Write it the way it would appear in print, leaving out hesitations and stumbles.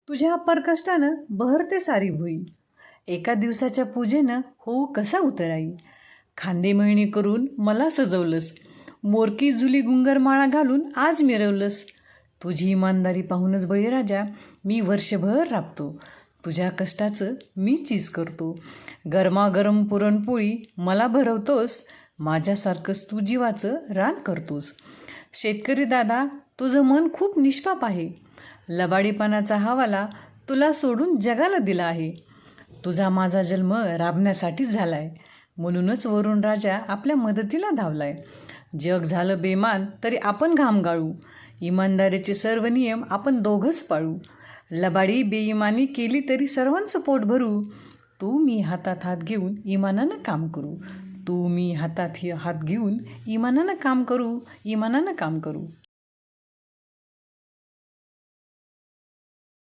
तुझ्या अपार कष्टानं बहरते सारी भुई. एका दिवसाच्या पूजेनं होऊ कसा उतराई. खांदे मळणी करून मला सजवलंस, मोरकी जुली गुंगरमाळा घालून आज मिरवलंस. तुझी इमानदारी पाहूनच बळीराजा मी वर्षभर राबतो. तुझ्या कष्टाचं मी चीज करतो. गरमागरम पुरणपोळी मला भरवतोस, माझ्यासारखंच तू जीवाचं रान करतोस. शेतकरी दादा, तुझं मन खूप निष्पाप आहे. लबाडीपणाचा हवाला तुला सोडून जगाला दिला आहे. तुझा माझा जन्म राबण्यासाठीच झाला आहे, म्हणूनच वरुण राजा आपल्या मदतीला धावलाय. जग झालं बेमान तरी आपण घाम गाळू, इमानदारीचे सर्व नियम आपण दोघंच पाळू. लबाडी बेईमानी केली तरी सर्वांचं पोट भरू. तू मी हातात हात घेऊन इमानानं काम करू. तू मी हातात हात घेऊन इमानानं काम करू.